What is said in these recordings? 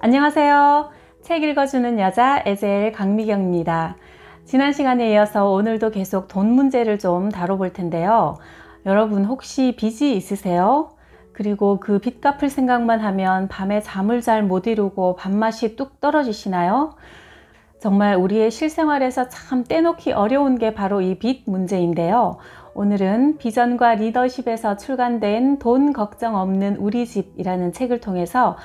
안녕하세요. 책 읽어주는 여자 에젤 강미경입니다. 지난 시간에 이어서 오늘도 계속 돈 문제를 좀 다뤄볼 텐데요. 여러분 혹시 빚이 있으세요? 그리고 그 빚 갚을 생각만 하면 밤에 잠을 잘 못 이루고 밥맛이 뚝 떨어지시나요? 정말 우리의 실생활에서 참 떼놓기 어려운 게 바로 이 빚 문제인데요. 오늘은 비전과 리더십에서 출간된 돈 걱정 없는 우리 집이라는 책을 통해서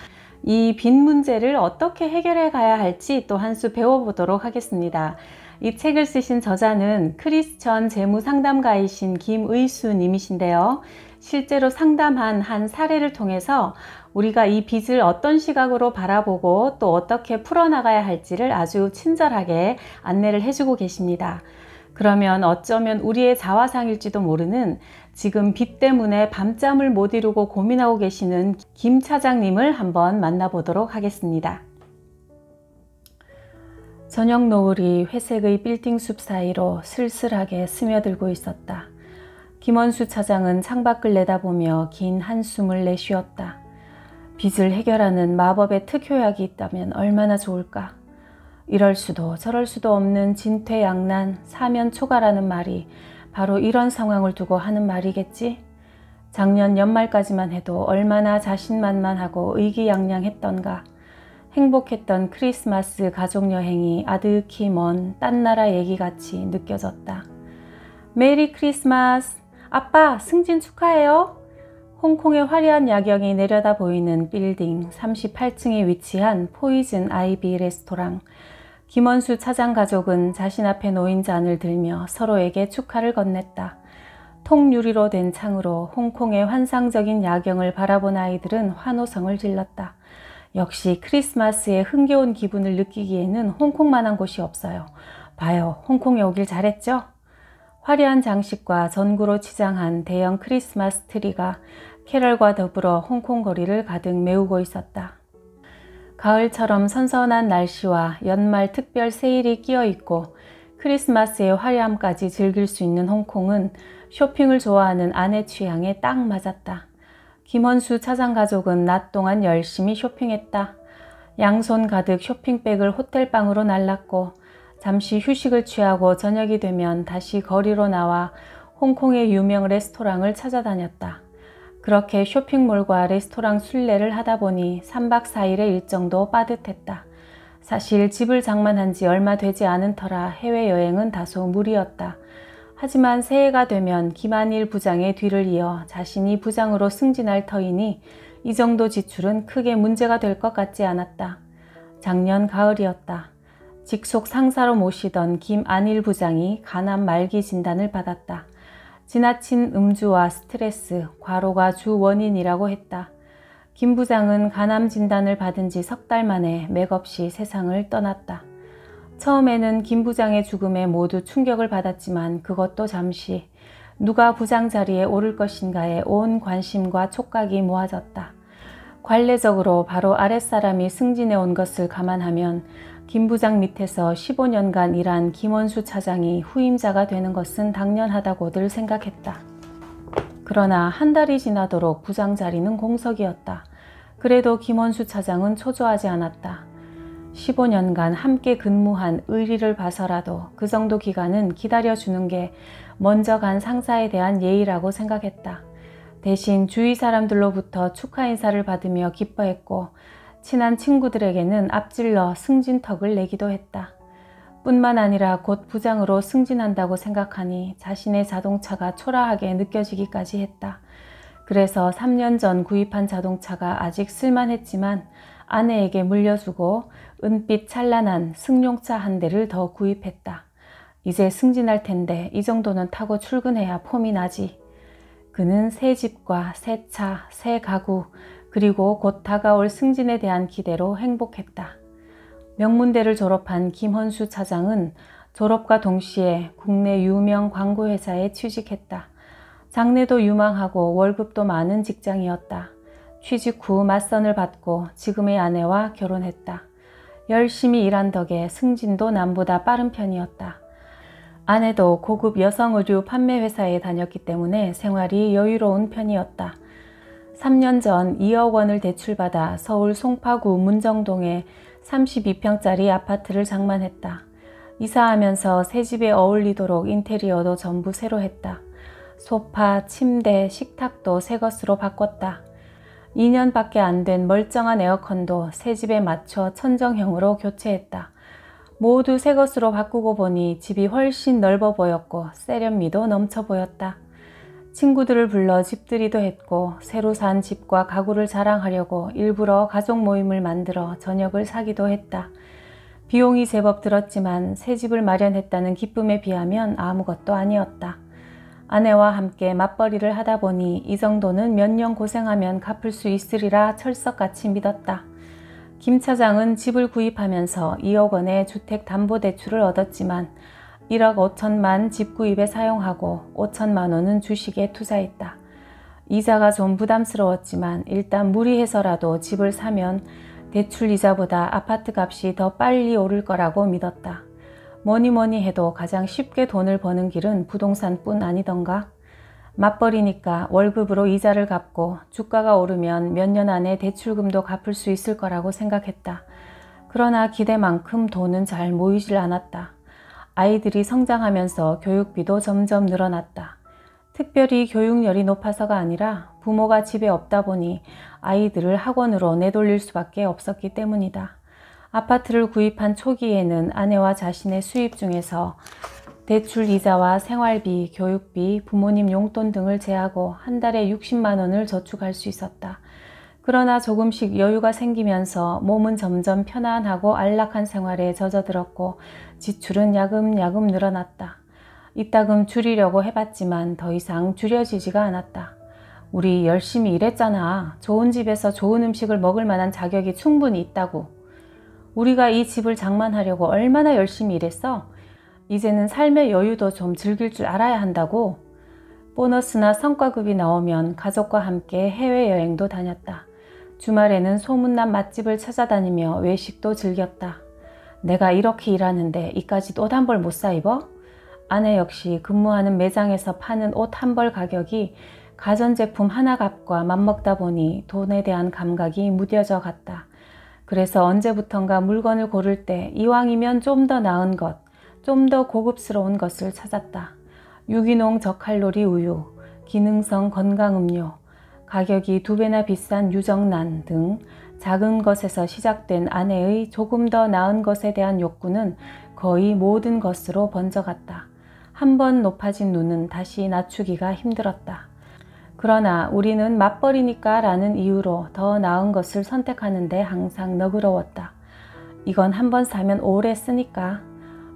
이 빚 문제를 어떻게 해결해 가야 할지 또 한 수 배워보도록 하겠습니다. 이 책을 쓰신 저자는 크리스천 재무상담가이신 김의수 님이신데요. 실제로 상담한 한 사례를 통해서 우리가 이 빚을 어떤 시각으로 바라보고 또 어떻게 풀어나가야 할지를 아주 친절하게 안내를 해주고 계십니다. 그러면 어쩌면 우리의 자화상일지도 모르는 지금 빚 때문에 밤잠을 못 이루고 고민하고 계시는 김 차장님을 한번 만나보도록 하겠습니다. 저녁 노을이 회색의 빌딩 숲 사이로 슬슬하게 스며들고 있었다. 김원수 차장은 창밖을 내다보며 긴 한숨을 내쉬었다. 빚을 해결하는 마법의 특효약이 있다면 얼마나 좋을까. 이럴 수도 저럴 수도 없는 진퇴양난 사면초가라는 말이 바로 이런 상황을 두고 하는 말이겠지. 작년 연말까지만 해도 얼마나 자신만만하고 의기양양했던가. 행복했던 크리스마스 가족여행이 아득히 먼 딴 나라 얘기같이 느껴졌다. 메리 크리스마스! 아빠 승진 축하해요! 홍콩의 화려한 야경이 내려다 보이는 빌딩 38층에 위치한 포이즌 아이비 레스토랑. 김원수 차장 가족은 자신 앞에 놓인 잔을 들며 서로에게 축하를 건넸다. 통유리로 된 창으로 홍콩의 환상적인 야경을 바라본 아이들은 환호성을 질렀다. 역시 크리스마스의 흥겨운 기분을 느끼기에는 홍콩만한 곳이 없어요. 봐요, 홍콩에 오길 잘했죠? 화려한 장식과 전구로 치장한 대형 크리스마스 트리가 캐럴과 더불어 홍콩 거리를 가득 메우고 있었다. 가을처럼 선선한 날씨와 연말 특별 세일이 끼어 있고 크리스마스의 화려함까지 즐길 수 있는 홍콩은 쇼핑을 좋아하는 아내 취향에 딱 맞았다. 김원수 차장 가족은 낮 동안 열심히 쇼핑했다. 양손 가득 쇼핑백을 호텔방으로 날랐고 잠시 휴식을 취하고 저녁이 되면 다시 거리로 나와 홍콩의 유명 레스토랑을 찾아다녔다. 그렇게 쇼핑몰과 레스토랑 순례를 하다 보니 3박 4일의 일정도 빠듯했다. 사실 집을 장만한 지 얼마 되지 않은 터라 해외여행은 다소 무리였다. 하지만 새해가 되면 김한일 부장의 뒤를 이어 자신이 부장으로 승진할 터이니 이 정도 지출은 크게 문제가 될 것 같지 않았다. 작년 가을이었다. 직속 상사로 모시던 김안일 부장이 간암 말기 진단을 받았다. 지나친 음주와 스트레스, 과로가 주 원인이라고 했다. 김 부장은 간암 진단을 받은 지 석 달 만에 맥없이 세상을 떠났다. 처음에는 김 부장의 죽음에 모두 충격을 받았지만 그것도 잠시. 누가 부장 자리에 오를 것인가에 온 관심과 촉각이 모아졌다. 관례적으로 바로 아랫사람이 승진해 온 것을 감안하면 김 부장 밑에서 15년간 일한 김원수 차장이 후임자가 되는 것은 당연하다고들 생각했다. 그러나 한 달이 지나도록 부장 자리는 공석이었다. 그래도 김원수 차장은 초조하지 않았다. 15년간 함께 근무한 의리를 봐서라도 그 정도 기간은 기다려주는 게 먼저 간 상사에 대한 예의라고 생각했다. 대신 주위 사람들로부터 축하 인사를 받으며 기뻐했고 친한 친구들에게는 앞질러 승진턱을 내기도 했다. 뿐만 아니라 곧 부장으로 승진한다고 생각하니 자신의 자동차가 초라하게 느껴지기까지 했다. 그래서 3년 전 구입한 자동차가 아직 쓸만했지만 아내에게 물려주고 은빛 찬란한 승용차 한 대를 더 구입했다. 이제 승진할 텐데 이 정도는 타고 출근해야 폼이 나지. 그는 새 집과 새 차, 새 가구, 그리고 곧 다가올 승진에 대한 기대로 행복했다. 명문대를 졸업한 김헌수 차장은 졸업과 동시에 국내 유명 광고회사에 취직했다. 장래도 유망하고 월급도 많은 직장이었다. 취직 후 맞선을 받고 지금의 아내와 결혼했다. 열심히 일한 덕에 승진도 남보다 빠른 편이었다. 아내도 고급 여성 의류 판매 회사에 다녔기 때문에 생활이 여유로운 편이었다. 3년 전 2억 원을 대출받아 서울 송파구 문정동에 32평짜리 아파트를 장만했다. 이사하면서 새 집에 어울리도록 인테리어도 전부 새로 했다. 소파, 침대, 식탁도 새 것으로 바꿨다. 2년밖에 안 된 멀쩡한 에어컨도 새 집에 맞춰 천정형으로 교체했다. 모두 새 것으로 바꾸고 보니 집이 훨씬 넓어 보였고 세련미도 넘쳐 보였다. 친구들을 불러 집들이도 했고 새로 산 집과 가구를 자랑하려고 일부러 가족 모임을 만들어 저녁을 사기도 했다. 비용이 제법 들었지만 새 집을 마련했다는 기쁨에 비하면 아무것도 아니었다. 아내와 함께 맞벌이를 하다 보니 이 정도는 몇 년 고생하면 갚을 수 있으리라 철석같이 믿었다. 김 차장은 집을 구입하면서 2억 원의 주택담보대출을 얻었지만 1억 5천만 집 구입에 사용하고 5천만 원은 주식에 투자했다. 이자가 좀 부담스러웠지만 일단 무리해서라도 집을 사면 대출 이자보다 아파트 값이 더 빨리 오를 거라고 믿었다. 뭐니 해도 가장 쉽게 돈을 버는 길은 부동산뿐 아니던가? 맞벌이니까 월급으로 이자를 갚고 주가가 오르면 몇 년 안에 대출금도 갚을 수 있을 거라고 생각했다. 그러나 기대만큼 돈은 잘 모이질 않았다. 아이들이 성장하면서 교육비도 점점 늘어났다. 특별히 교육열이 높아서가 아니라 부모가 집에 없다 보니 아이들을 학원으로 내돌릴 수밖에 없었기 때문이다. 아파트를 구입한 초기에는 아내와 자신의 수입 중에서 대출 이자와 생활비, 교육비, 부모님 용돈 등을 제하고 한 달에 60만 원을 저축할 수 있었다. 그러나 조금씩 여유가 생기면서 몸은 점점 편안하고 안락한 생활에 젖어들었고 지출은 야금야금 늘어났다. 이따금 줄이려고 해봤지만 더 이상 줄여지지가 않았다. 우리 열심히 일했잖아. 좋은 집에서 좋은 음식을 먹을 만한 자격이 충분히 있다고. 우리가 이 집을 장만하려고 얼마나 열심히 일했어? 이제는 삶의 여유도 좀 즐길 줄 알아야 한다고. 보너스나 성과급이 나오면 가족과 함께 해외여행도 다녔다. 주말에는 소문난 맛집을 찾아다니며 외식도 즐겼다. 내가 이렇게 일하는데 이까짓 옷 한 벌 못 사 입어? 아내 역시 근무하는 매장에서 파는 옷 한 벌 가격이 가전제품 하나 값과 맞먹다 보니 돈에 대한 감각이 무뎌져 갔다. 그래서 언제부턴가 물건을 고를 때 이왕이면 좀 더 나은 것, 좀 더 고급스러운 것을 찾았다. 유기농 저칼로리 우유, 기능성 건강음료, 가격이 2배나 비싼 유정란 등 작은 것에서 시작된 아내의 조금 더 나은 것에 대한 욕구는 거의 모든 것으로 번져갔다. 한 번 높아진 눈은 다시 낮추기가 힘들었다. 그러나 우리는 맞벌이니까 라는 이유로 더 나은 것을 선택하는데 항상 너그러웠다. 이건 한 번 사면 오래 쓰니까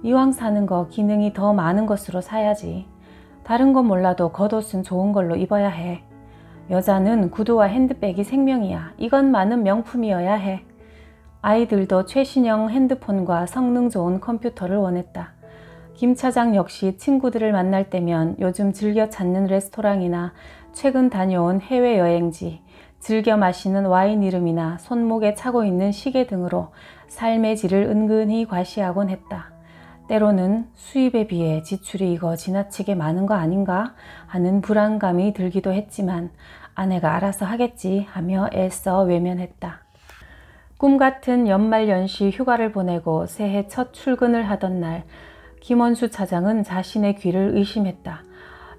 이왕 사는 거 기능이 더 많은 것으로 사야지. 다른 건 몰라도 겉옷은 좋은 걸로 입어야 해. 여자는 구두와 핸드백이 생명이야. 이것만은 명품이어야 해. 아이들도 최신형 핸드폰과 성능 좋은 컴퓨터를 원했다. 김 차장 역시 친구들을 만날 때면 요즘 즐겨 찾는 레스토랑이나 최근 다녀온 해외여행지, 즐겨 마시는 와인 이름이나 손목에 차고 있는 시계 등으로 삶의 질을 은근히 과시하곤 했다. 때로는 수입에 비해 지출이 이거 지나치게 많은 거 아닌가 하는 불안감이 들기도 했지만 아내가 알아서 하겠지 하며 애써 외면했다. 꿈같은 연말연시 휴가를 보내고 새해 첫 출근을 하던 날 김원수 차장은 자신의 귀를 의심했다.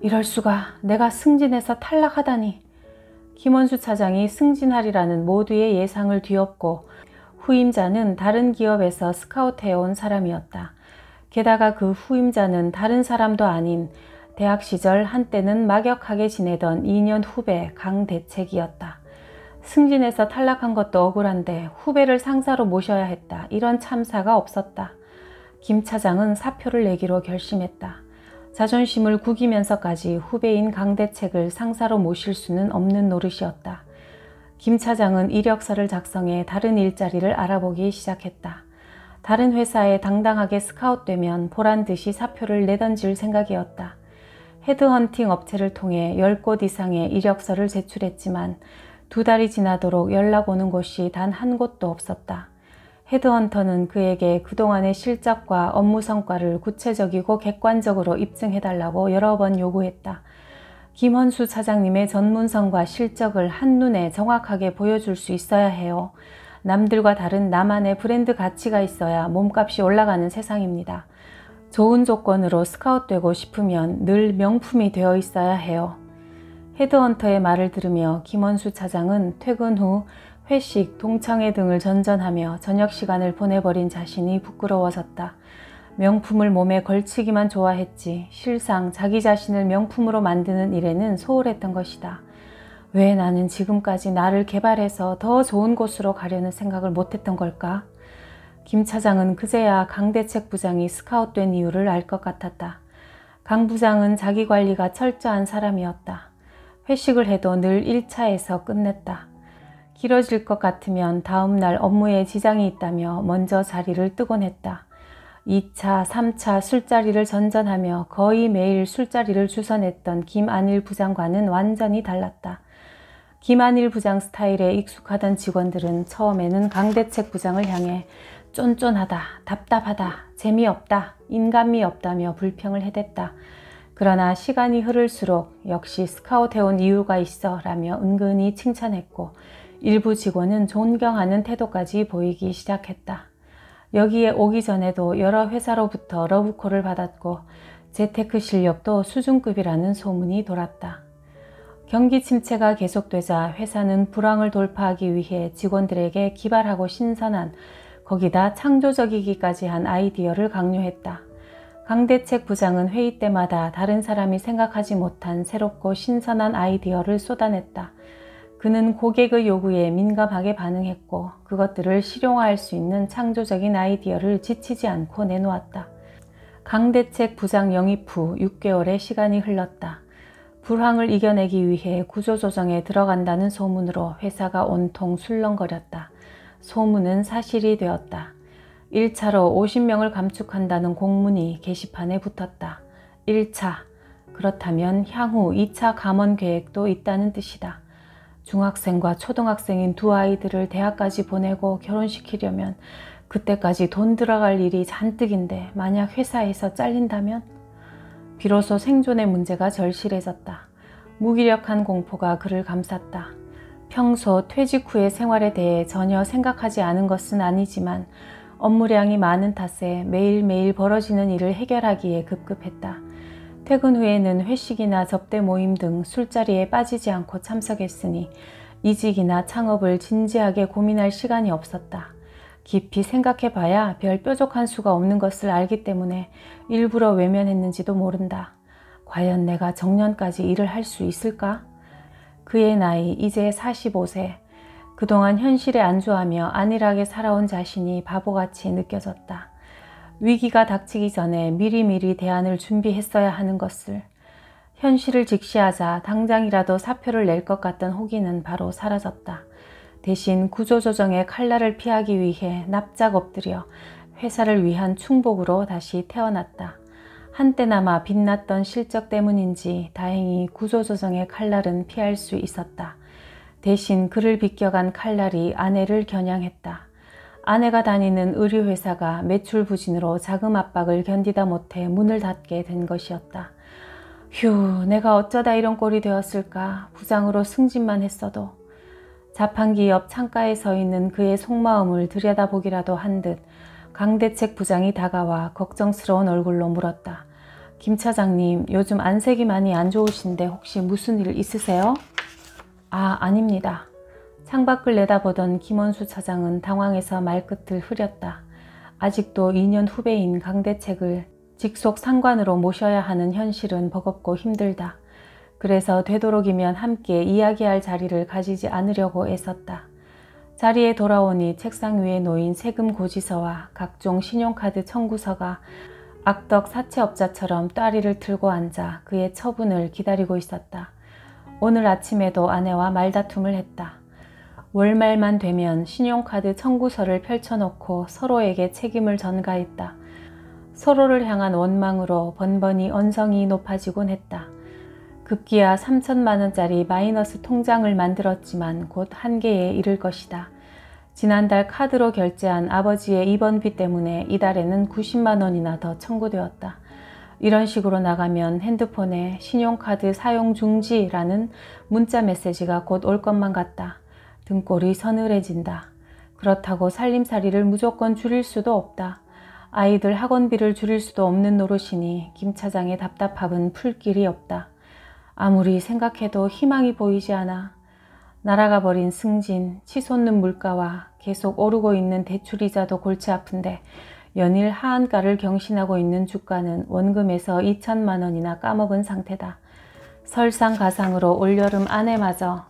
이럴 수가, 내가 승진해서 탈락하다니. 김원수 차장이 승진하리라는 모두의 예상을 뒤엎고 후임자는 다른 기업에서 스카우트해온 사람이었다. 게다가 그 후임자는 다른 사람도 아닌 대학 시절 한때는 막역하게 지내던 2년 후배 강대책이었다. 승진해서 탈락한 것도 억울한데 후배를 상사로 모셔야 했다. 이런 참사가 없었다. 김 차장은 사표를 내기로 결심했다. 자존심을 구기면서까지 후배인 강대책을 상사로 모실 수는 없는 노릇이었다. 김 차장은 이력서를 작성해 다른 일자리를 알아보기 시작했다. 다른 회사에 당당하게 스카웃되면 보란듯이 사표를 내던질 생각이었다. 헤드헌팅 업체를 통해 10곳 이상의 이력서를 제출했지만 2달이 지나도록 연락 오는 곳이 단 한 곳도 없었다. 헤드헌터는 그에게 그동안의 실적과 업무 성과를 구체적이고 객관적으로 입증해달라고 여러 번 요구했다. 김헌수 차장님의 전문성과 실적을 한눈에 정확하게 보여줄 수 있어야 해요. 남들과 다른 나만의 브랜드 가치가 있어야 몸값이 올라가는 세상입니다. 좋은 조건으로 스카웃되고 싶으면 늘 명품이 되어 있어야 해요. 헤드헌터의 말을 들으며 김헌수 차장은 퇴근 후 회식, 동창회 등을 전전하며 저녁 시간을 보내버린 자신이 부끄러워졌다. 명품을 몸에 걸치기만 좋아했지 실상 자기 자신을 명품으로 만드는 일에는 소홀했던 것이다. 왜 나는 지금까지 나를 개발해서 더 좋은 곳으로 가려는 생각을 못했던 걸까? 김 차장은 그제야 강대책 부장이 스카웃된 이유를 알 것 같았다. 강 부장은 자기 관리가 철저한 사람이었다. 회식을 해도 늘 1차에서 끝냈다. 길어질 것 같으면 다음 날 업무에 지장이 있다며 먼저 자리를 뜨곤 했다. 2차, 3차 술자리를 전전하며 거의 매일 술자리를 주선했던 김안일 부장과는 완전히 달랐다. 김안일 부장 스타일에 익숙하던 직원들은 처음에는 강대책 부장을 향해 쫀쫀하다, 답답하다, 재미없다, 인간미 없다며 불평을 해댔다. 그러나 시간이 흐를수록 역시 스카웃해온 이유가 있어 라며 은근히 칭찬했고 일부 직원은 존경하는 태도까지 보이기 시작했다. 여기에 오기 전에도 여러 회사로부터 러브콜을 받았고 재테크 실력도 수준급이라는 소문이 돌았다. 경기 침체가 계속되자 회사는 불황을 돌파하기 위해 직원들에게 기발하고 신선한, 거기다 창조적이기까지 한 아이디어를 강요했다. 강대책 부장은 회의 때마다 다른 사람이 생각하지 못한 새롭고 신선한 아이디어를 쏟아냈다. 그는 고객의 요구에 민감하게 반응했고 그것들을 실용화할 수 있는 창조적인 아이디어를 지치지 않고 내놓았다. 강대책 부장 영입 후 6개월의 시간이 흘렀다. 불황을 이겨내기 위해 구조조정에 들어간다는 소문으로 회사가 온통 술렁거렸다. 소문은 사실이 되었다. 1차로 50명을 감축한다는 공문이 게시판에 붙었다. 1차. 그렇다면 향후 2차 감원 계획도 있다는 뜻이다. 중학생과 초등학생인 두 아이들을 대학까지 보내고 결혼시키려면 그때까지 돈 들어갈 일이 잔뜩인데 만약 회사에서 잘린다면? 비로소 생존의 문제가 절실해졌다. 무기력한 공포가 그를 감쌌다. 평소 퇴직 후의 생활에 대해 전혀 생각하지 않은 것은 아니지만 업무량이 많은 탓에 매일매일 벌어지는 일을 해결하기에 급급했다. 퇴근 후에는 회식이나 접대 모임 등 술자리에 빠지지 않고 참석했으니 이직이나 창업을 진지하게 고민할 시간이 없었다. 깊이 생각해봐야 별 뾰족한 수가 없는 것을 알기 때문에 일부러 외면했는지도 모른다. 과연 내가 정년까지 일을 할 수 있을까? 그의 나이 이제 45세. 그동안 현실에 안주하며 안일하게 살아온 자신이 바보같이 느껴졌다. 위기가 닥치기 전에 미리미리 대안을 준비했어야 하는 것을. 현실을 직시하자 당장이라도 사표를 낼 것 같던 호기는 바로 사라졌다. 대신 구조조정의 칼날을 피하기 위해 납작 엎드려 회사를 위한 충복으로 다시 태어났다. 한때나마 빛났던 실적 때문인지 다행히 구조조정의 칼날은 피할 수 있었다. 대신 그를 비껴간 칼날이 아내를 겨냥했다. 아내가 다니는 의류회사가 매출 부진으로 자금 압박을 견디다 못해 문을 닫게 된 것이었다. 휴, 내가 어쩌다 이런 꼴이 되었을까. 부장으로 승진만 했어도. 자판기 옆 창가에 서 있는 그의 속마음을 들여다보기라도 한 듯 강대책 부장이 다가와 걱정스러운 얼굴로 물었다. 김 차장님, 요즘 안색이 많이 안 좋으신데 혹시 무슨 일 있으세요? 아, 아닙니다. 창밖을 내다보던 김헌수 차장은 당황해서 말끝을 흐렸다. 아직도 2년 후배인 강대책을 직속 상관으로 모셔야 하는 현실은 버겁고 힘들다. 그래서 되도록이면 함께 이야기할 자리를 가지지 않으려고 애썼다. 자리에 돌아오니 책상 위에 놓인 세금 고지서와 각종 신용카드 청구서가 악덕 사채업자처럼 따리를 틀고 앉아 그의 처분을 기다리고 있었다. 오늘 아침에도 아내와 말다툼을 했다. 월말만 되면 신용카드 청구서를 펼쳐놓고 서로에게 책임을 전가했다. 서로를 향한 원망으로 번번이 언성이 높아지곤 했다. 급기야 3천만 원짜리 마이너스 통장을 만들었지만 곧 한계에 이를 것이다. 지난달 카드로 결제한 아버지의 입원비 때문에 이달에는 90만 원이나 더 청구되었다. 이런 식으로 나가면 핸드폰에 신용카드 사용 중지라는 문자 메시지가 곧 올 것만 같다. 등골이 서늘해진다. 그렇다고 살림살이를 무조건 줄일 수도 없다. 아이들 학원비를 줄일 수도 없는 노릇이니 김 차장의 답답함은 풀 길이 없다. 아무리 생각해도 희망이 보이지 않아. 날아가 버린 승진, 치솟는 물가와 계속 오르고 있는 대출이자도 골치 아픈데 연일 하한가를 경신하고 있는 주가는 원금에서 2천만 원이나 까먹은 상태다. 설상가상으로 올여름 아내마저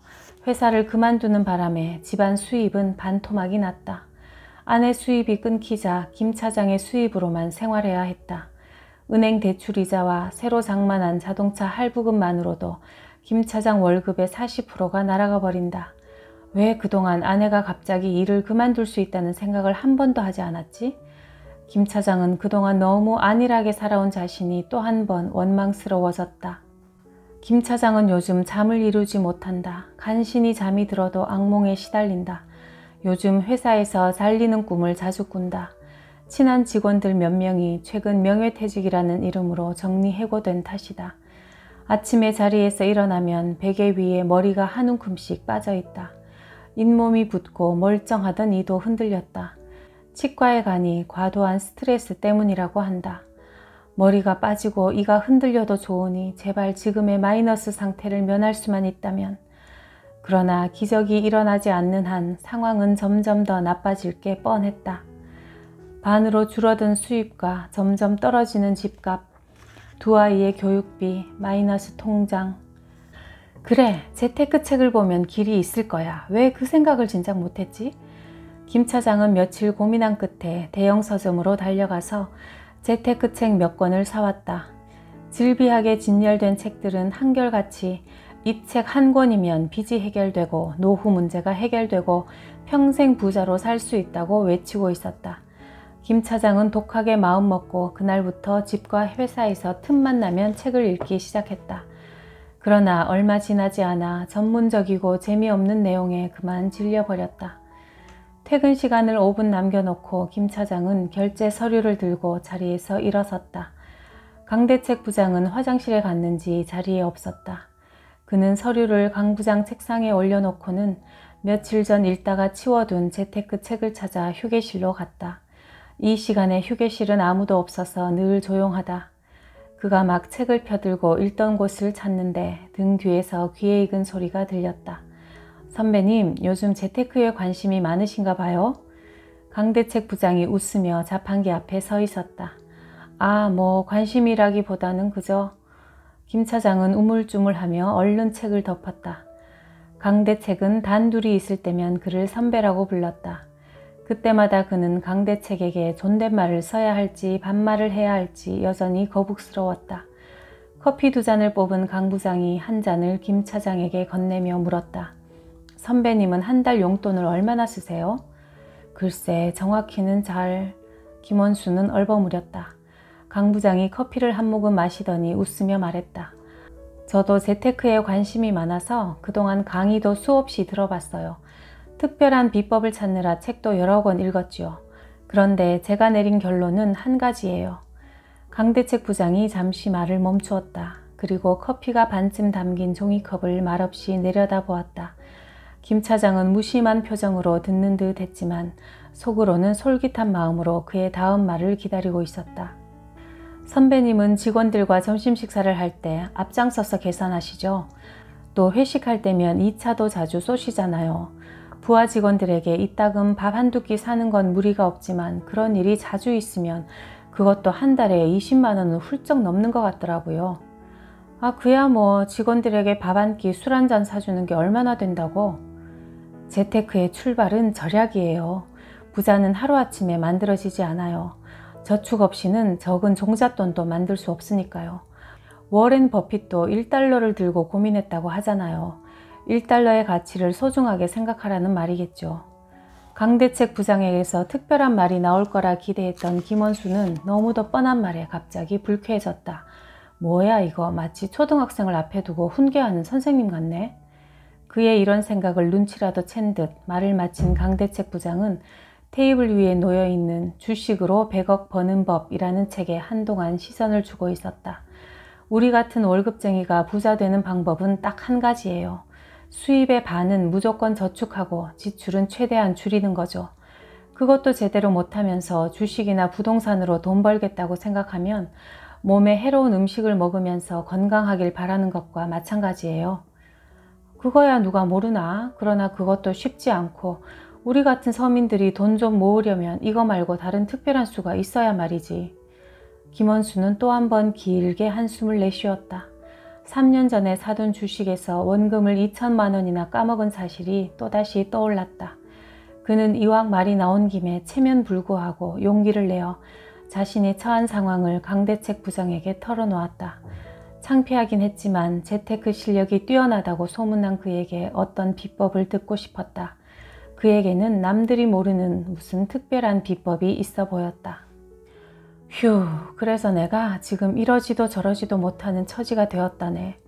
회사를 그만두는 바람에 집안 수입은 반토막이 났다. 아내 수입이 끊기자 김 차장의 수입으로만 생활해야 했다. 은행 대출이자와 새로 장만한 자동차 할부금만으로도 김 차장 월급의 40%가 날아가 버린다. 왜 그동안 아내가 갑자기 일을 그만둘 수 있다는 생각을 한 번도 하지 않았지? 김 차장은 그동안 너무 안일하게 살아온 자신이 또 한 번 원망스러워졌다. 김 차장은 요즘 잠을 이루지 못한다. 간신히 잠이 들어도 악몽에 시달린다. 요즘 회사에서 잘리는 꿈을 자주 꾼다. 친한 직원들 몇 명이 최근 명예퇴직이라는 이름으로 정리해고된 탓이다. 아침에 자리에서 일어나면 베개 위에 머리가 한 움큼씩 빠져있다. 잇몸이 붓고 멀쩡하던 이도 흔들렸다. 치과에 가니 과도한 스트레스 때문이라고 한다. 머리가 빠지고 이가 흔들려도 좋으니 제발 지금의 마이너스 상태를 면할 수만 있다면. 그러나 기적이 일어나지 않는 한 상황은 점점 더 나빠질 게 뻔했다. 반으로 줄어든 수입과 점점 떨어지는 집값, 두 아이의 교육비, 마이너스 통장. 그래, 재테크 책을 보면 길이 있을 거야. 왜 그 생각을 진작 못했지? 김 차장은 며칠 고민한 끝에 대형 서점으로 달려가서 재테크 책 몇 권을 사왔다. 질비하게 진열된 책들은 한결같이 이 책 한 권이면 빚이 해결되고 노후 문제가 해결되고 평생 부자로 살 수 있다고 외치고 있었다. 김 차장은 독하게 마음먹고 그날부터 집과 회사에서 틈만 나면 책을 읽기 시작했다. 그러나 얼마 지나지 않아 전문적이고 재미없는 내용에 그만 질려버렸다. 퇴근 시간을 5분 남겨놓고 김 차장은 결제 서류를 들고 자리에서 일어섰다. 강대책 부장은 화장실에 갔는지 자리에 없었다. 그는 서류를 강 부장 책상에 올려놓고는 며칠 전 읽다가 치워둔 재테크 책을 찾아 휴게실로 갔다. 이 시간에 휴게실은 아무도 없어서 늘 조용하다. 그가 막 책을 펴들고 읽던 곳을 찾는데 등 뒤에서 귀에 익은 소리가 들렸다. 선배님, 요즘 재테크에 관심이 많으신가 봐요? 강대책 부장이 웃으며 자판기 앞에 서 있었다. 아, 뭐 관심이라기보다는 그저. 김 차장은 우물쭈물하며 얼른 책을 덮었다. 강대책은 단둘이 있을 때면 그를 선배라고 불렀다. 그때마다 그는 강대책에게 존댓말을 써야 할지 반말을 해야 할지 여전히 거북스러웠다. 커피 2잔을 뽑은 강 부장이 한 잔을 김 차장에게 건네며 물었다. 선배님은 한 달 용돈을 얼마나 쓰세요? 글쎄, 정확히는 잘... 김원수는 얼버무렸다. 강 부장이 커피를 한 모금 마시더니 웃으며 말했다. 저도 재테크에 관심이 많아서 그동안 강의도 수없이 들어봤어요. 특별한 비법을 찾느라 책도 여러 권 읽었지요. 그런데 제가 내린 결론은 한 가지예요. 강대책 부장이 잠시 말을 멈추었다. 그리고 커피가 반쯤 담긴 종이컵을 말없이 내려다보았다. 김 차장은 무심한 표정으로 듣는 듯 했지만 속으로는 솔깃한 마음으로 그의 다음 말을 기다리고 있었다. 선배님은 직원들과 점심 식사를 할 때 앞장서서 계산하시죠? 또 회식할 때면 2차도 자주 쏘시잖아요. 부하 직원들에게 이따금 밥 한두 끼 사는 건 무리가 없지만 그런 일이 자주 있으면 그것도 한 달에 20만 원은 훌쩍 넘는 것 같더라고요. 아, 그야 뭐 직원들에게 밥 한 끼 술 한 잔 사주는 게 얼마나 된다고. 재테크의 출발은 절약이에요. 부자는 하루아침에 만들어지지 않아요. 저축 없이는 적은 종잣돈도 만들 수 없으니까요. 워렌 버핏도 1달러를 들고 고민했다고 하잖아요. 1달러의 가치를 소중하게 생각하라는 말이겠죠. 강대책 부장에게서 특별한 말이 나올 거라 기대했던 김원수는 너무도 뻔한 말에 갑자기 불쾌해졌다. 뭐야 이거, 마치 초등학생을 앞에 두고 훈계하는 선생님 같네. 그의 이런 생각을 눈치라도 챈 듯 말을 마친 강대책 부장은 테이블 위에 놓여있는 주식으로 100억 버는 법이라는 책에 한동안 시선을 주고 있었다. 우리 같은 월급쟁이가 부자 되는 방법은 딱 한 가지예요. 수입의 반은 무조건 저축하고 지출은 최대한 줄이는 거죠. 그것도 제대로 못하면서 주식이나 부동산으로 돈 벌겠다고 생각하면 몸에 해로운 음식을 먹으면서 건강하길 바라는 것과 마찬가지예요. 그거야 누가 모르나? 그러나 그것도 쉽지 않고 우리 같은 서민들이 돈 좀 모으려면 이거 말고 다른 특별한 수가 있어야 말이지. 김원수는 또 한 번 길게 한숨을 내쉬었다. 3년 전에 사둔 주식에서 원금을 2천만 원이나 까먹은 사실이 또다시 떠올랐다. 그는 이왕 말이 나온 김에 체면불구하고 용기를 내어 자신이 처한 상황을 강대책 부장에게 털어놓았다. 창피하긴 했지만 재테크 실력이 뛰어나다고 소문난 그에게 어떤 비법을 듣고 싶었다. 그에게는 남들이 모르는 무슨 특별한 비법이 있어 보였다. 휴, 그래서 내가 지금 이러지도 저러지도 못하는 처지가 되었다네.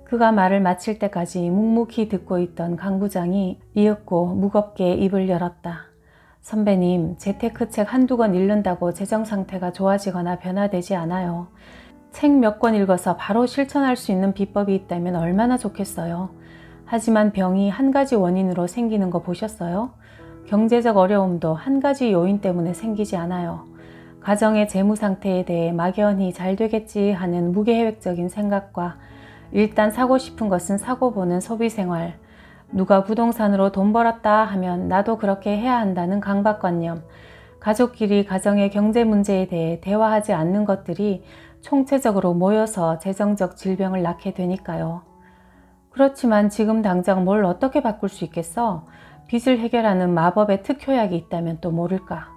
그가 말을 마칠 때까지 묵묵히 듣고 있던 강 부장이 이윽고 무겁게 입을 열었다. 선배님, 재테크 책 한두 권 읽는다고 재정 상태가 좋아지거나 변화되지 않아요. 책 몇 권 읽어서 바로 실천할 수 있는 비법이 있다면 얼마나 좋겠어요. 하지만 병이 한 가지 원인으로 생기는 거 보셨어요? 경제적 어려움도 한 가지 요인 때문에 생기지 않아요. 가정의 재무 상태에 대해 막연히 잘 되겠지 하는 무계획적인 생각과 일단 사고 싶은 것은 사고 보는 소비 생활, 누가 부동산으로 돈 벌었다 하면 나도 그렇게 해야 한다는 강박관념, 가족끼리 가정의 경제 문제에 대해 대화하지 않는 것들이 총체적으로 모여서 재정적 질병을 낳게 되니까요. 그렇지만 지금 당장 뭘 어떻게 바꿀 수 있겠어? 빚을 해결하는 마법의 특효약이 있다면 또 모를까?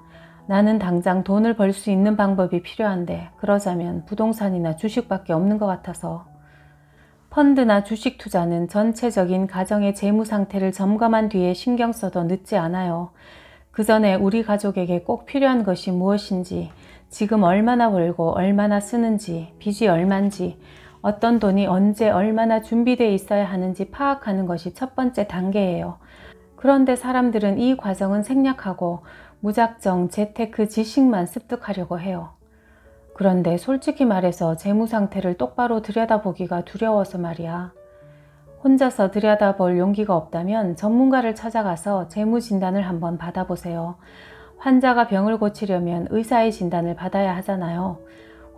나는 당장 돈을 벌 수 있는 방법이 필요한데 그러자면 부동산이나 주식밖에 없는 것 같아서. 펀드나 주식 투자는 전체적인 가정의 재무 상태를 점검한 뒤에 신경 써도 늦지 않아요. 그 전에 우리 가족에게 꼭 필요한 것이 무엇인지, 지금 얼마나 벌고 얼마나 쓰는지, 빚이 얼만지, 어떤 돈이 언제 얼마나 준비되어 있어야 하는지 파악하는 것이 첫 번째 단계예요. 그런데 사람들은 이 과정은 생략하고 무작정 재테크 지식만 습득하려고 해요. 그런데 솔직히 말해서 재무 상태를 똑바로 들여다보기가 두려워서 말이야. 혼자서 들여다볼 용기가 없다면 전문가를 찾아가서 재무 진단을 한번 받아보세요. 환자가 병을 고치려면 의사의 진단을 받아야 하잖아요.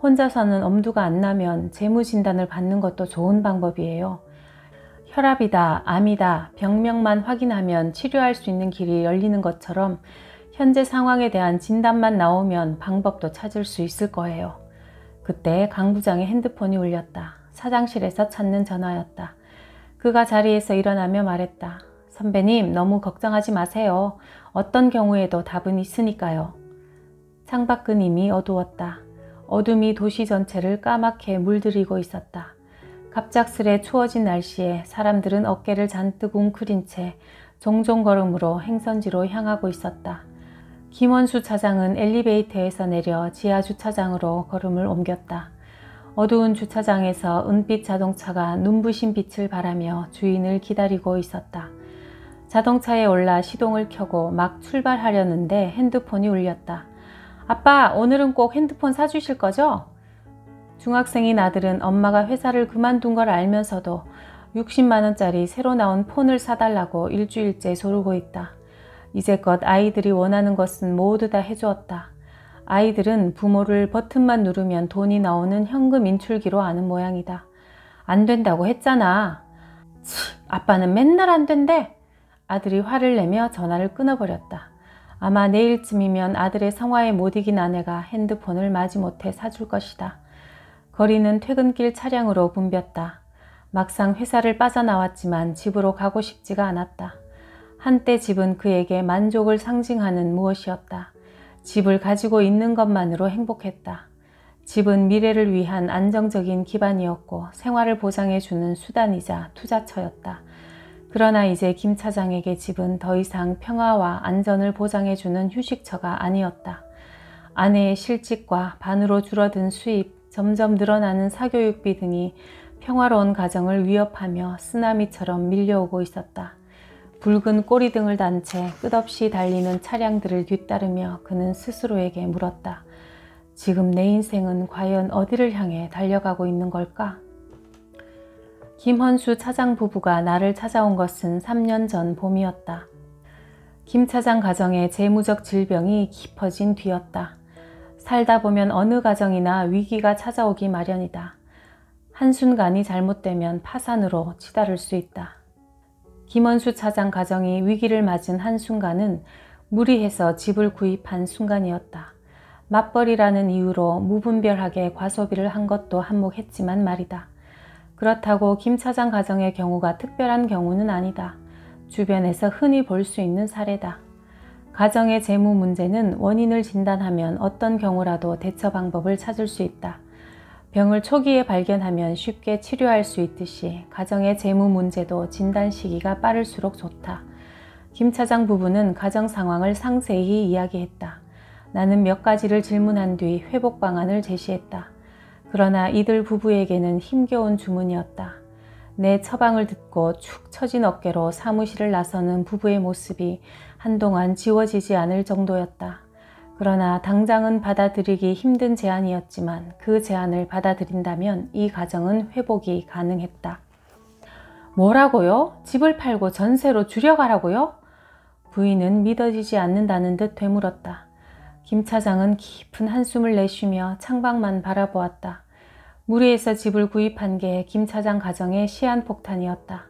혼자서는 엄두가 안 나면 재무 진단을 받는 것도 좋은 방법이에요. 혈압이다, 암이다, 병명만 확인하면 치료할 수 있는 길이 열리는 것처럼 현재 상황에 대한 진단만 나오면 방법도 찾을 수 있을 거예요. 그때 강 부장의 핸드폰이 울렸다. 사장실에서 찾는 전화였다. 그가 자리에서 일어나며 말했다. 선배님, 너무 걱정하지 마세요. 어떤 경우에도 답은 있으니까요. 창밖은 이미 어두웠다. 어둠이 도시 전체를 까맣게 물들이고 있었다. 갑작스레 추워진 날씨에 사람들은 어깨를 잔뜩 웅크린 채 종종 걸음으로 행선지로 향하고 있었다. 김원수 차장은 엘리베이터에서 내려 지하 주차장으로 걸음을 옮겼다. 어두운 주차장에서 은빛 자동차가 눈부신 빛을 발하며 주인을 기다리고 있었다. 자동차에 올라 시동을 켜고 막 출발하려는데 핸드폰이 울렸다. 아빠, 오늘은 꼭 핸드폰 사주실 거죠? 중학생인 아들은 엄마가 회사를 그만둔 걸 알면서도 60만 원짜리 새로 나온 폰을 사달라고 일주일째 조르고 있다. 이제껏 아이들이 원하는 것은 모두 다 해주었다. 아이들은 부모를 버튼만 누르면 돈이 나오는 현금 인출기로 아는 모양이다. 안 된다고 했잖아. 치, 아빠는 맨날 안 된대. 아들이 화를 내며 전화를 끊어버렸다. 아마 내일쯤이면 아들의 성화에 못 이긴 아내가 핸드폰을 마지못해 사줄 것이다. 거리는 퇴근길 차량으로 붐볐다. 막상 회사를 빠져나왔지만 집으로 가고 싶지가 않았다. 한때 집은 그에게 만족을 상징하는 무엇이었다. 집을 가지고 있는 것만으로 행복했다. 집은 미래를 위한 안정적인 기반이었고 생활을 보장해주는 수단이자 투자처였다. 그러나 이제 김 차장에게 집은 더 이상 평화와 안전을 보장해주는 휴식처가 아니었다. 아내의 실직과 반으로 줄어든 수입, 점점 늘어나는 사교육비 등이 평화로운 가정을 위협하며 쓰나미처럼 밀려오고 있었다. 붉은 꼬리등을 단 채 끝없이 달리는 차량들을 뒤따르며 그는 스스로에게 물었다. 지금 내 인생은 과연 어디를 향해 달려가고 있는 걸까? 김헌수 차장 부부가 나를 찾아온 것은 3년 전 봄이었다. 김 차장 가정의 재무적 질병이 깊어진 뒤였다. 살다 보면 어느 가정이나 위기가 찾아오기 마련이다. 한순간이 잘못되면 파산으로 치달을 수 있다. 김헌수 차장 가정이 위기를 맞은 한순간은 무리해서 집을 구입한 순간이었다. 맞벌이라는 이유로 무분별하게 과소비를 한 것도 한몫했지만 말이다. 그렇다고 김 차장 가정의 경우가 특별한 경우는 아니다. 주변에서 흔히 볼 수 있는 사례다. 가정의 재무 문제는 원인을 진단하면 어떤 경우라도 대처 방법을 찾을 수 있다. 병을 초기에 발견하면 쉽게 치료할 수 있듯이 가정의 재무 문제도 진단 시기가 빠를수록 좋다. 김 차장 부부는 가정 상황을 상세히 이야기했다. 나는 몇 가지를 질문한 뒤 회복 방안을 제시했다. 그러나 이들 부부에게는 힘겨운 주문이었다. 내 처방을 듣고 축 처진 어깨로 사무실을 나서는 부부의 모습이 한동안 지워지지 않을 정도였다. 그러나 당장은 받아들이기 힘든 제안이었지만 그 제안을 받아들인다면 이 가정은 회복이 가능했다. 뭐라고요? 집을 팔고 전세로 줄여가라고요? 부인은 믿어지지 않는다는 듯 되물었다. 김 차장은 깊은 한숨을 내쉬며 창밖만 바라보았다. 무리해서 집을 구입한 게 김 차장 가정의 시한폭탄이었다.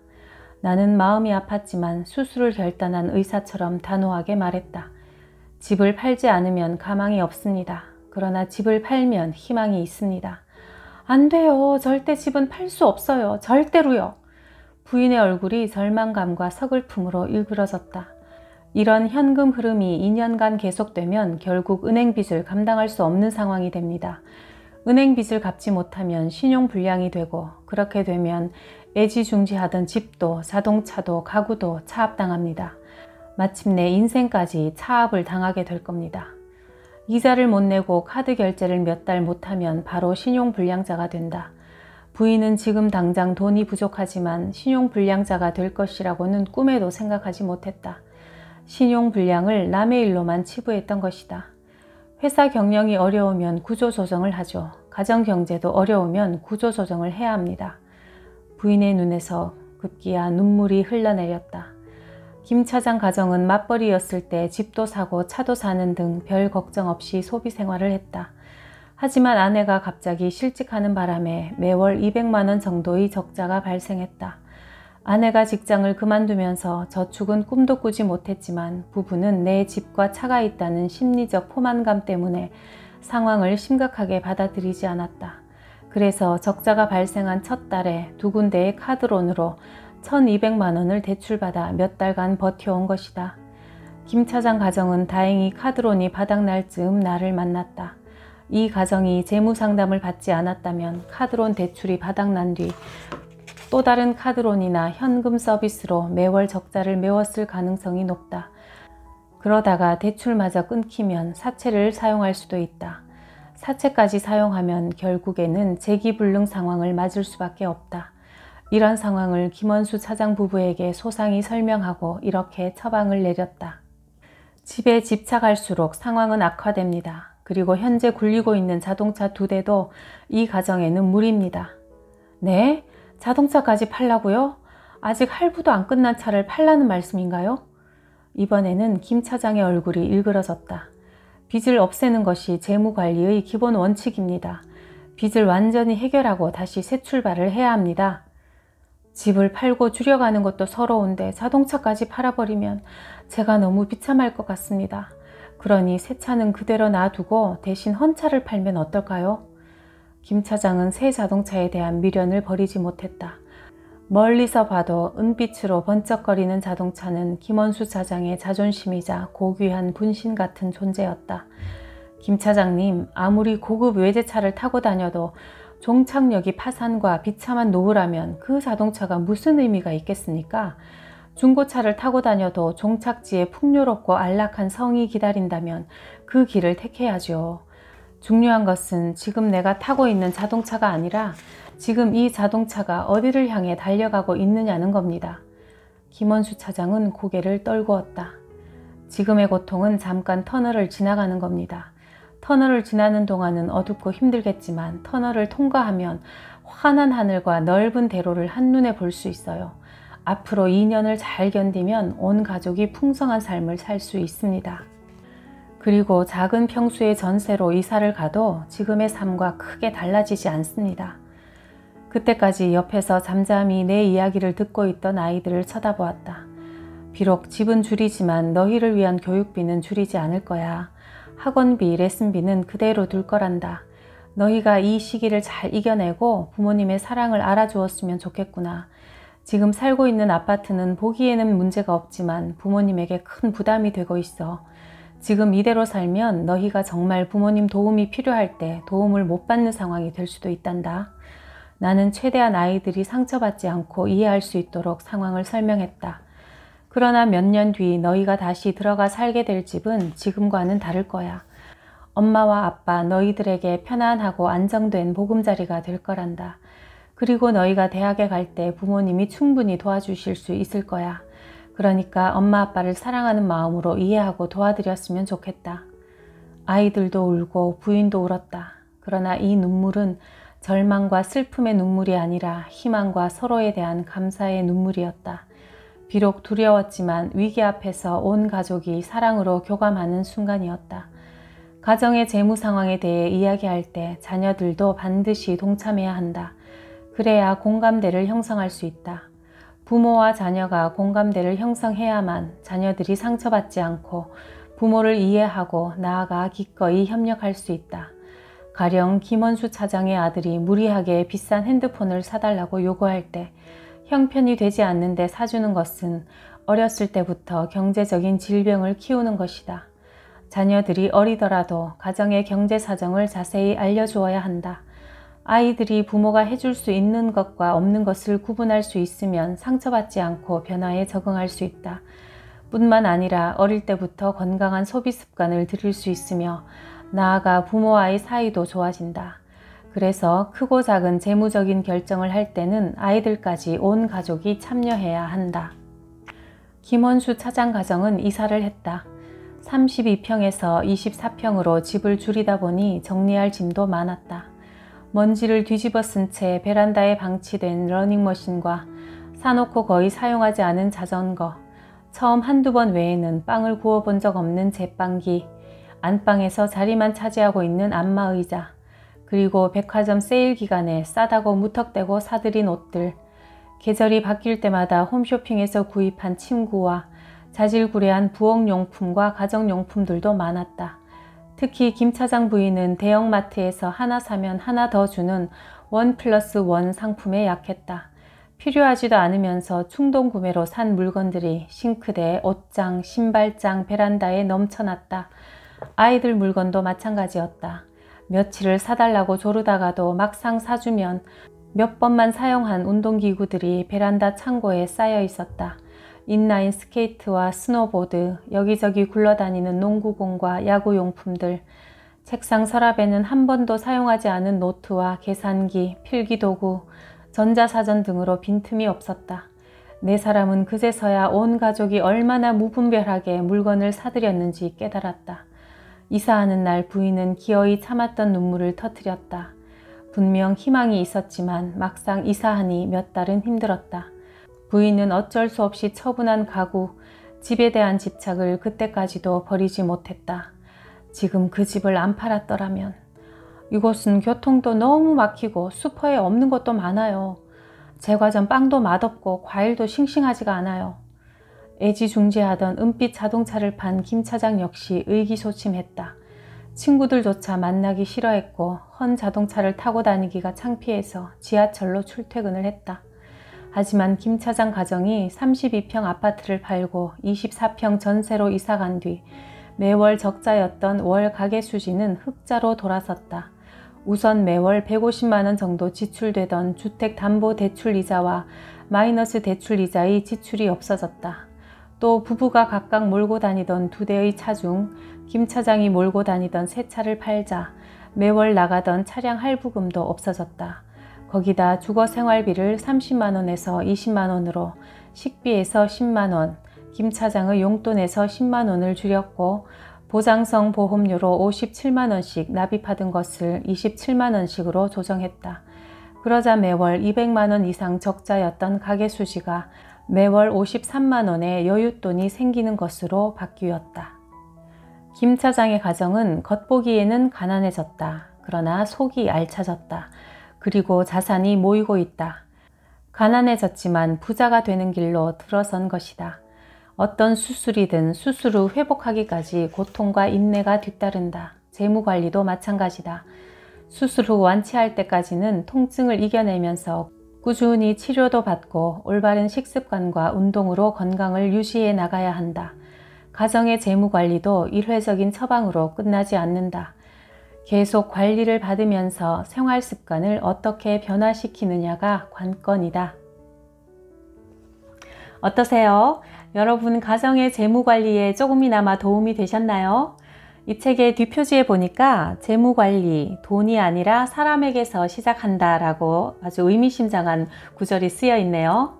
나는 마음이 아팠지만 수술을 결단한 의사처럼 단호하게 말했다. 집을 팔지 않으면 가망이 없습니다. 그러나 집을 팔면 희망이 있습니다. 안 돼요. 절대 집은 팔 수 없어요. 절대로요. 부인의 얼굴이 절망감과 서글픔으로 일그러졌다. 이런 현금 흐름이 2년간 계속되면 결국 은행 빚을 감당할 수 없는 상황이 됩니다. 은행 빚을 갚지 못하면 신용불량이 되고 그렇게 되면 애지중지하던 집도 자동차도 가구도 차압당합니다. 마침내 인생까지 차압을 당하게 될 겁니다. 이자를 못 내고 카드 결제를 몇 달 못하면 바로 신용불량자가 된다. 부인은 지금 당장 돈이 부족하지만 신용불량자가 될 것이라고는 꿈에도 생각하지 못했다. 신용불량을 남의 일로만 치부했던 것이다. 회사 경영이 어려우면 구조조정을 하죠. 가정경제도 어려우면 구조조정을 해야 합니다. 부인의 눈에서 급기야 눈물이 흘러내렸다. 김 차장 가정은 맞벌이였을 때 집도 사고 차도 사는 등 별 걱정 없이 소비 생활을 했다. 하지만 아내가 갑자기 실직하는 바람에 매월 200만 원 정도의 적자가 발생했다. 아내가 직장을 그만두면서 저축은 꿈도 꾸지 못했지만 부부는 내 집과 차가 있다는 심리적 포만감 때문에 상황을 심각하게 받아들이지 않았다. 그래서 적자가 발생한 첫 달에 두 군데의 카드론으로 1,200만 원을 대출받아 몇 달간 버텨온 것이다. 김 차장 가정은 다행히 카드론이 바닥날 즈음 나를 만났다. 이 가정이 재무상담을 받지 않았다면 카드론 대출이 바닥난 뒤 또 다른 카드론이나 현금 서비스로 매월 적자를 메웠을 가능성이 높다. 그러다가 대출마저 끊기면 사채를 사용할 수도 있다. 사채까지 사용하면 결국에는 재기불능 상황을 맞을 수밖에 없다. 이런 상황을 김헌수 차장 부부에게 소상히 설명하고 이렇게 처방을 내렸다. 집에 집착할수록 상황은 악화됩니다. 그리고 현재 굴리고 있는 자동차 2대도 이 가정에는 무리입니다. 네? 자동차까지 팔라고요? 아직 할부도 안 끝난 차를 팔라는 말씀인가요? 이번에는 김 차장의 얼굴이 일그러졌다. 빚을 없애는 것이 재무관리의 기본 원칙입니다. 빚을 완전히 해결하고 다시 새 출발을 해야 합니다. 집을 팔고 줄여가는 것도 서러운데 자동차까지 팔아버리면 제가 너무 비참할 것 같습니다. 그러니 새 차는 그대로 놔두고 대신 헌차를 팔면 어떨까요? 김 차장은 새 자동차에 대한 미련을 버리지 못했다. 멀리서 봐도 은빛으로 번쩍거리는 자동차는 김헌수 차장의 자존심이자 고귀한 분신 같은 존재였다. 김 차장님, 아무리 고급 외제차를 타고 다녀도 종착역이 파산과 비참한 노후라면 그 자동차가 무슨 의미가 있겠습니까? 중고차를 타고 다녀도 종착지에 풍요롭고 안락한 성이 기다린다면 그 길을 택해야죠. 중요한 것은 지금 내가 타고 있는 자동차가 아니라 지금 이 자동차가 어디를 향해 달려가고 있느냐는 겁니다. 김원수 차장은 고개를 떨구었다. 지금의 고통은 잠깐 터널을 지나가는 겁니다. 터널을 지나는 동안은 어둡고 힘들겠지만 터널을 통과하면 환한 하늘과 넓은 대로를 한눈에 볼 수 있어요. 앞으로 2년을 잘 견디면 온 가족이 풍성한 삶을 살 수 있습니다. 그리고 작은 평수의 전세로 이사를 가도 지금의 삶과 크게 달라지지 않습니다. 그때까지 옆에서 잠잠히 내 이야기를 듣고 있던 아이들을 쳐다보았다. 비록 집은 줄이지만 너희를 위한 교육비는 줄이지 않을 거야. 학원비, 레슨비는 그대로 둘 거란다. 너희가 이 시기를 잘 이겨내고 부모님의 사랑을 알아주었으면 좋겠구나. 지금 살고 있는 아파트는 보기에는 문제가 없지만 부모님에게 큰 부담이 되고 있어. 지금 이대로 살면 너희가 정말 부모님 도움이 필요할 때 도움을 못 받는 상황이 될 수도 있단다. 나는 최대한 아이들이 상처받지 않고 이해할 수 있도록 상황을 설명했다. 그러나 몇 년 뒤 너희가 다시 들어가 살게 될 집은 지금과는 다를 거야. 엄마와 아빠 너희들에게 편안하고 안정된 보금자리가 될 거란다. 그리고 너희가 대학에 갈 때 부모님이 충분히 도와주실 수 있을 거야. 그러니까 엄마 아빠를 사랑하는 마음으로 이해하고 도와드렸으면 좋겠다. 아이들도 울고 부인도 울었다. 그러나 이 눈물은 절망과 슬픔의 눈물이 아니라 희망과 서로에 대한 감사의 눈물이었다. 비록 두려웠지만 위기 앞에서 온 가족이 사랑으로 교감하는 순간이었다. 가정의 재무 상황에 대해 이야기할 때 자녀들도 반드시 동참해야 한다. 그래야 공감대를 형성할 수 있다. 부모와 자녀가 공감대를 형성해야만 자녀들이 상처받지 않고 부모를 이해하고 나아가 기꺼이 협력할 수 있다. 가령 김원수 차장의 아들이 무리하게 비싼 핸드폰을 사달라고 요구할 때 형편이 되지 않는데 사주는 것은 어렸을 때부터 경제적인 질병을 키우는 것이다. 자녀들이 어리더라도 가정의 경제 사정을 자세히 알려주어야 한다. 아이들이 부모가 해줄 수 있는 것과 없는 것을 구분할 수 있으면 상처받지 않고 변화에 적응할 수 있다. 뿐만 아니라 어릴 때부터 건강한 소비 습관을 들일 수 있으며 나아가 부모와의 사이도 좋아진다. 그래서 크고 작은 재무적인 결정을 할 때는 아이들까지 온 가족이 참여해야 한다. 김원수 차장 가정은 이사를 했다. 32평에서 24평으로 집을 줄이다 보니 정리할 짐도 많았다. 먼지를 뒤집어 쓴 채 베란다에 방치된 러닝머신과 사놓고 거의 사용하지 않은 자전거, 처음 한두 번 외에는 빵을 구워본 적 없는 제빵기, 안방에서 자리만 차지하고 있는 안마의자, 그리고 백화점 세일 기간에 싸다고 무턱대고 사들인 옷들, 계절이 바뀔 때마다 홈쇼핑에서 구입한 침구와 자질구레한 부엌용품과 가정용품들도 많았다. 특히 김 차장 부인은 대형마트에서 하나 사면 하나 더 주는 1+1 상품에 약했다. 필요하지도 않으면서 충동구매로 산 물건들이 싱크대, 옷장, 신발장, 베란다에 넘쳐났다. 아이들 물건도 마찬가지였다. 며칠을 사달라고 조르다가도 막상 사주면 몇 번만 사용한 운동기구들이 베란다 창고에 쌓여 있었다. 인라인 스케이트와 스노보드, 여기저기 굴러다니는 농구공과 야구용품들, 책상 서랍에는 한 번도 사용하지 않은 노트와 계산기, 필기도구, 전자사전 등으로 빈틈이 없었다. 네 사람은 그제서야 온 가족이 얼마나 무분별하게 물건을 사들였는지 깨달았다. 이사하는 날 부인은 기어이 참았던 눈물을 터뜨렸다. 분명 희망이 있었지만 막상 이사하니 몇 달은 힘들었다. 부인은 어쩔 수 없이 처분한 가구, 집에 대한 집착을 그때까지도 버리지 못했다. 지금 그 집을 안 팔았더라면. 이곳은 교통도 너무 막히고 슈퍼에 없는 것도 많아요. 제과점 빵도 맛없고 과일도 싱싱하지가 않아요. 애지중지하던 은빛 자동차를 판 김 차장 역시 의기소침했다. 친구들조차 만나기 싫어했고 헌 자동차를 타고 다니기가 창피해서 지하철로 출퇴근을 했다. 하지만 김 차장 가정이 32평 아파트를 팔고 24평 전세로 이사간 뒤 매월 적자였던 월 가계 수지는 흑자로 돌아섰다. 우선 매월 150만 원 정도 지출되던 주택담보대출이자와 마이너스 대출이자의 지출이 없어졌다. 또 부부가 각각 몰고 다니던 2대의 차 중 김 차장이 몰고 다니던 새 차를 팔자 매월 나가던 차량 할부금도 없어졌다. 거기다 주거 생활비를 30만 원에서 20만 원으로 식비에서 10만원, 김 차장의 용돈에서 10만원을 줄였고 보장성 보험료로 57만원씩 납입하던 것을 27만원씩으로 조정했다. 그러자 매월 200만원 이상 적자였던 가계 수지가 매월 53만원의 여윳돈이 생기는 것으로 바뀌었다. 김 차장의 가정은 겉보기에는 가난해졌다. 그러나 속이 알차졌다. 그리고 자산이 모이고 있다. 가난해졌지만 부자가 되는 길로 들어선 것이다. 어떤 수술이든 수술 후 회복하기까지 고통과 인내가 뒤따른다. 재무관리도 마찬가지다. 수술 후 완치할 때까지는 통증을 이겨내면서 꾸준히 치료도 받고 올바른 식습관과 운동으로 건강을 유지해 나가야 한다. 가정의 재무관리도 일회적인 처방으로 끝나지 않는다. 계속 관리를 받으면서 생활 습관을 어떻게 변화시키느냐가 관건이다. 어떠세요? 여러분 가정의 재무관리에 조금이나마 도움이 되셨나요? 이 책의 뒷표지에 보니까 재무관리, 돈이 아니라 사람에게서 시작한다 라고 아주 의미심장한 구절이 쓰여 있네요.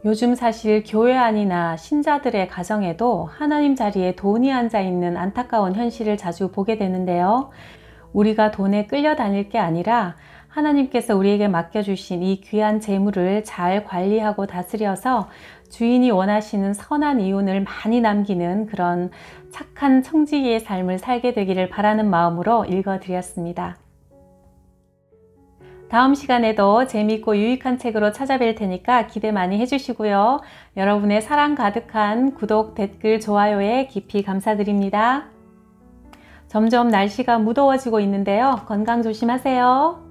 요즘 사실 교회 안이나 신자들의 가정에도 하나님 자리에 돈이 앉아 있는 안타까운 현실을 자주 보게 되는데요. 우리가 돈에 끌려다닐 게 아니라 하나님께서 우리에게 맡겨주신 이 귀한 재물을 잘 관리하고 다스려서 주인이 원하시는 선한 이윤을 많이 남기는 그런 착한 청지기의 삶을 살게 되기를 바라는 마음으로 읽어드렸습니다. 다음 시간에도 재미있고 유익한 책으로 찾아뵐 테니까 기대 많이 해주시고요. 여러분의 사랑 가득한 구독, 댓글, 좋아요에 깊이 감사드립니다. 점점 날씨가 무더워지고 있는데요. 건강 조심하세요.